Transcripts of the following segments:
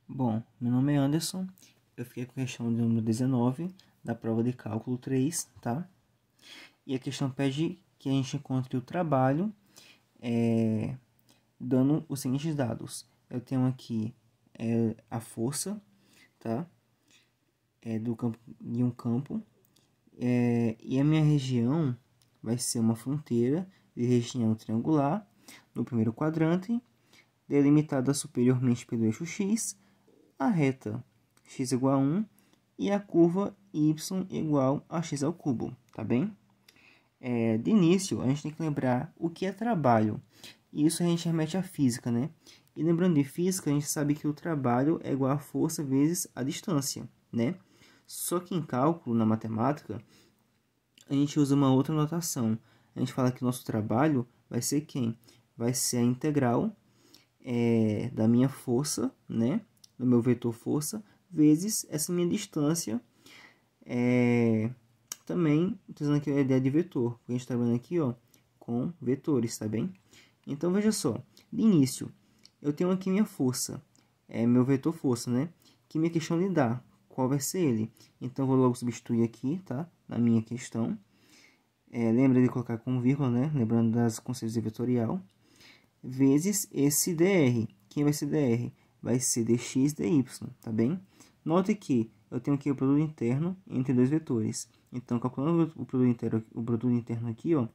Bom, meu nome é Anderson, eu fiquei com a questão do número 19 da prova de cálculo 3, tá? E a questão pede que a gente encontre o trabalho dando os seguintes dados. Eu tenho aqui a força, tá? De um campo, e a minha região vai ser uma fronteira de região triangular no primeiro quadrante, delimitada superiormente pelo eixo X, a reta x igual a 1 e a curva y igual a x ao cubo, tá bem? De início, a gente tem que lembrar o que é trabalho. E isso a gente remete à física, né? E lembrando de física, a gente sabe que o trabalho é igual a força vezes a distância, né? Só que em cálculo, na matemática, a gente usa uma outra notação. A gente fala que o nosso trabalho vai ser quem? Vai ser a integral da minha força, né? Do meu vetor força, vezes essa minha distância. Também utilizando aqui a ideia de vetor, porque a gente está trabalhando aqui com vetores, tá bem? Então, veja só, de início, eu tenho aqui minha força, meu vetor força, né? Que minha questão lhe dá, qual vai ser ele? Então, eu vou logo substituir aqui, tá? Na minha questão. Lembra de colocar com vírgula, né? Lembrando das conceitos de vetorial. Vezes esse dr. Quem vai ser dr? Vai ser dx dy, tá bem? Note que eu tenho aqui o produto interno entre dois vetores. Então, calculando o produto interno aqui, ó,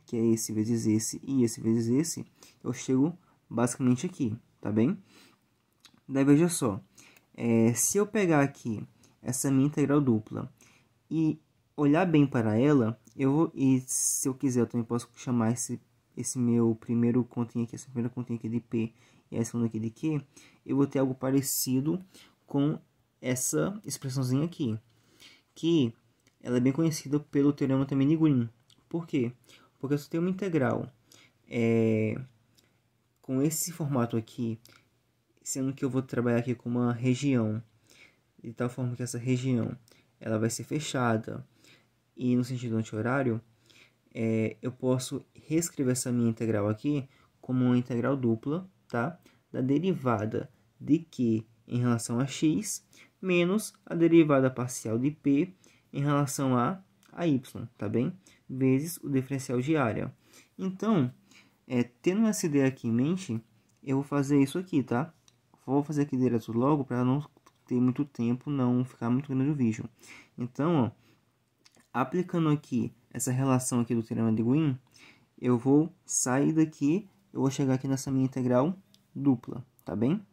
que é esse vezes esse e esse vezes esse, eu chego basicamente aqui, tá bem? Daí, veja só, se eu pegar aqui essa minha integral dupla e olhar bem para ela, e se eu quiser, eu também posso chamar esse meu primeiro continho aqui, essa primeira continha aqui de P e essa segunda aqui de Q, eu vou ter algo parecido com essa expressãozinha aqui, que ela é bem conhecida pelo teorema também de Green. Por quê? Porque se eu tenho uma integral com esse formato aqui, sendo que eu vou trabalhar aqui com uma região, de tal forma que essa região ela vai ser fechada e no sentido anti-horário, eu posso reescrever essa minha integral aqui como uma integral dupla, tá? Da derivada de Q em relação a x, menos a derivada parcial de P em relação a y, tá bem? Vezes o diferencial de área. Então, tendo essa ideia aqui em mente, eu vou fazer isso aqui, tá? Vou fazer aqui direto logo para não ter muito tempo, não ficar muito grande o vídeo. Então, ó, aplicando aqui essa relação aqui do teorema de Green, eu vou sair daqui, eu vou chegar aqui nessa minha integral dupla, tá bem?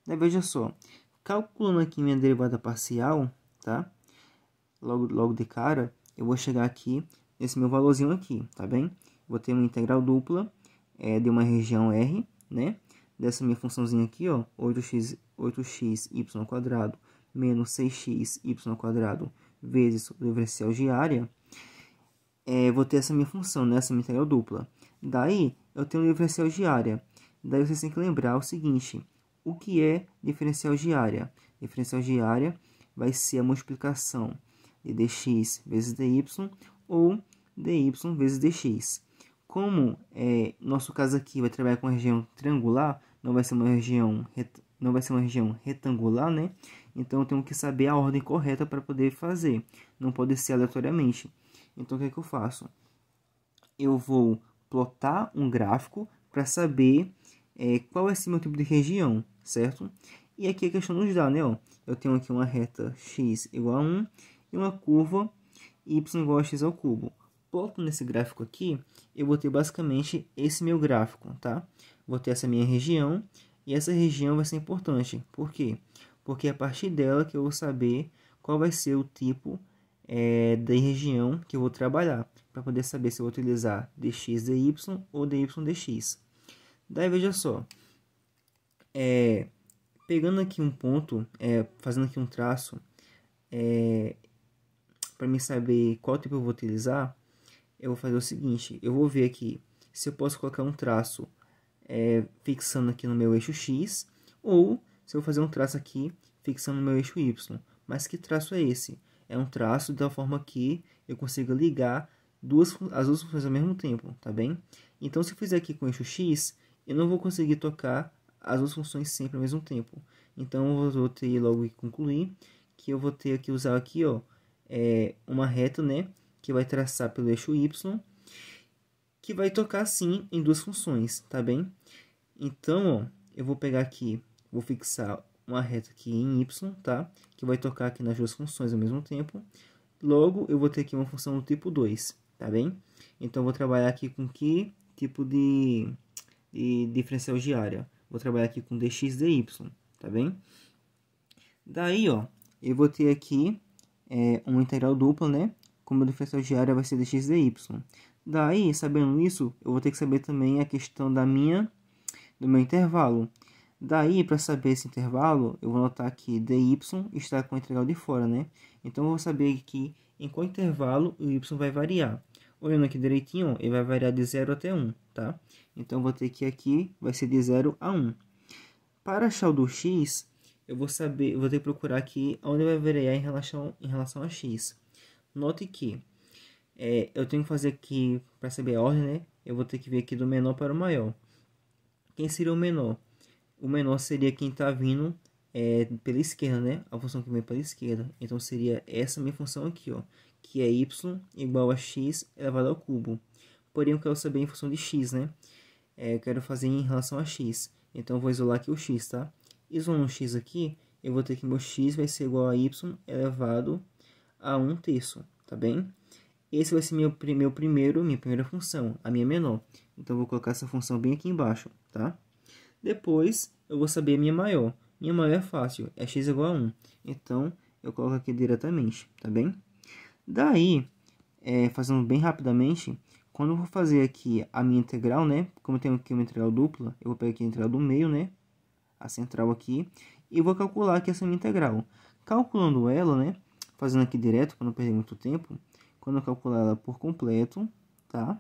Daí, veja só, calculando aqui minha derivada parcial, tá? Logo de cara, eu vou chegar aqui nesse meu valorzinho aqui, tá bem? Vou ter uma integral dupla de uma região R, né? Dessa minha funçãozinha aqui, ó, 8xy² menos 6xy² vezes o diferencial de área, vou ter essa minha função, né? Essa minha integral dupla. Daí, eu tenho o diferencial de área. Daí, vocês têm que lembrar o seguinte, o que é diferencial de área? Diferencial de área vai ser a multiplicação de dx vezes dy ou dy vezes dx. Como nosso caso aqui vai trabalhar com a região triangular, não vai ser uma região retangular, né? Então, eu tenho que saber a ordem correta para poder fazer. Não pode ser aleatoriamente. Então, o que é que eu faço? Eu vou plotar um gráfico para saber qual vai ser meu tipo de região, certo? E aqui a questão nos dá, né? Ó, eu tenho aqui uma reta x igual a 1 e uma curva y igual a x ao cubo. Ploto nesse gráfico aqui, eu vou ter basicamente esse meu gráfico, tá? Vou ter essa minha região, e essa região vai ser importante. Por quê? Porque é a partir dela que eu vou saber qual vai ser o tipo da região que eu vou trabalhar, para poder saber se eu vou utilizar dx dy ou dy dx. Daí, veja só, pegando aqui um ponto, fazendo aqui um traço, para mim saber qual tipo eu vou utilizar, eu vou fazer o seguinte, eu vou ver aqui se eu posso colocar um traço fixando aqui no meu eixo X, ou se eu vou fazer um traço aqui fixando no meu eixo Y. Mas que traço é esse? É um traço da forma que eu consiga ligar as duas funções ao mesmo tempo, tá bem? Então, se eu fizer aqui com o eixo X, eu não vou conseguir tocar as duas funções sempre ao mesmo tempo. Então eu vou ter logo que concluir que eu vou ter que usar aqui, ó, uma reta, né, que vai traçar pelo eixo y, que vai tocar sim em duas funções, tá bem? Então, ó, eu vou pegar aqui, vou fixar uma reta aqui em y, tá? Que vai tocar aqui nas duas funções ao mesmo tempo. Logo, eu vou ter aqui uma função do tipo 2, tá bem? Então, eu vou trabalhar aqui com que tipo de diferencial de área? Vou trabalhar aqui com dx dy, tá bem? Daí, ó, eu vou ter aqui uma integral dupla, né? Como diferencial de área vai ser dx dy. Daí, sabendo isso, eu vou ter que saber também a questão do meu intervalo. Daí, para saber esse intervalo, eu vou notar que dy está com a integral de fora, né? Então, eu vou saber que em qual intervalo o y vai variar. Olhando aqui direitinho, ele vai variar de 0 até 1, tá? Então, eu vou ter que aqui vai ser de 0 a 1. Para achar o do x, eu vou ter que procurar aqui onde vai variar em relação a x. Note que eu tenho que fazer aqui, para saber a ordem, né? Eu vou ter que ver aqui do menor para o maior. Quem seria o menor? O menor seria quem está vindo pela esquerda, né? A função que vem pela esquerda. Então, seria essa minha função aqui, ó. Que é y igual a x elevado ao cubo. Porém, eu quero saber em função de x, né? Eu quero fazer em relação a x. Então, eu vou isolar aqui o x, tá? Isolando o x aqui, eu vou ter que meu x vai ser igual a y elevado a 1/3, tá bem? Esse vai ser minha primeira função, a minha menor. Então, eu vou colocar essa função bem aqui embaixo, tá? Depois, eu vou saber a minha maior. Minha maior é fácil, é x igual a 1. Então, eu coloco aqui diretamente, tá bem? Daí, fazendo bem rapidamente, quando eu vou fazer aqui a minha integral, né? Como eu tenho aqui uma integral dupla, eu vou pegar aqui a integral do meio, né? A central aqui. E vou calcular aqui essa minha integral. Calculando ela, né? Fazendo aqui direto, para não perder muito tempo. Quando eu calcular ela por completo, tá?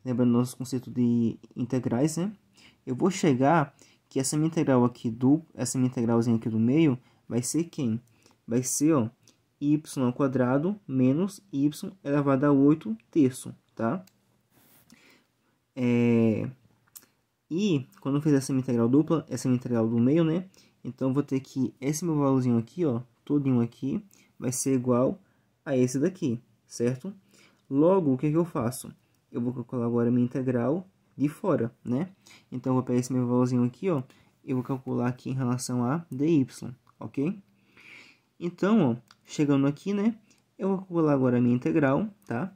Lembrando nosso conceito de integrais, né? Eu vou chegar que essa minha integral aqui essa minha integralzinha aqui do meio vai ser quem? Vai ser, ó, y ao quadrado menos y elevado a 8/3, tá? E quando eu fizer essa minha integral dupla, essa minha integral do meio, né? Então, eu vou ter que esse meu valorzinho aqui, ó, todinho aqui, vai ser igual a esse daqui, certo? Logo, o que eu faço? Eu vou calcular agora a minha integral de fora, né? Então, eu vou pegar esse meu valorzinho aqui, ó, eu vou calcular aqui em relação a dy, ok? Então, ó, chegando aqui, né, eu vou calcular agora a minha integral, tá?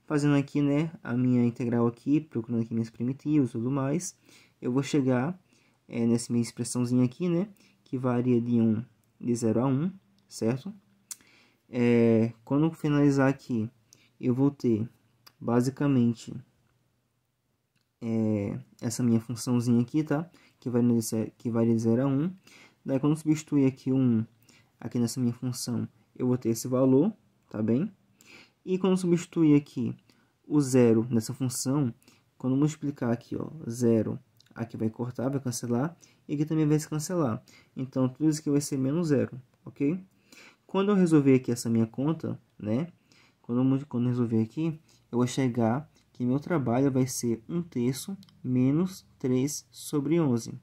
Fazendo aqui, né, a minha integral aqui, procurando aqui minhas primitivas e tudo mais, eu vou chegar nessa minha expressãozinha aqui, né, que varia de 0 a 1, certo? Quando eu finalizar aqui, eu vou ter, basicamente, essa minha funçãozinha aqui, tá? Que varia de 0 a 1. Daí, quando eu substituir aqui 1 aqui nessa minha função, eu vou ter esse valor, tá bem? E quando eu substituir aqui o 0 nessa função, quando eu multiplicar aqui, ó, 0, aqui vai cortar, vai cancelar, e aqui também vai se cancelar. Então, tudo isso aqui vai ser menos 0, ok? Quando eu resolver aqui essa minha conta, né? Quando eu resolver aqui, eu vou chegar que meu trabalho vai ser 1/3 menos 3/11.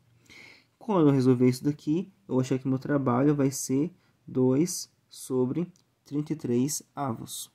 Quando eu resolver isso daqui, eu vou achar que meu trabalho vai ser 2/33 avos.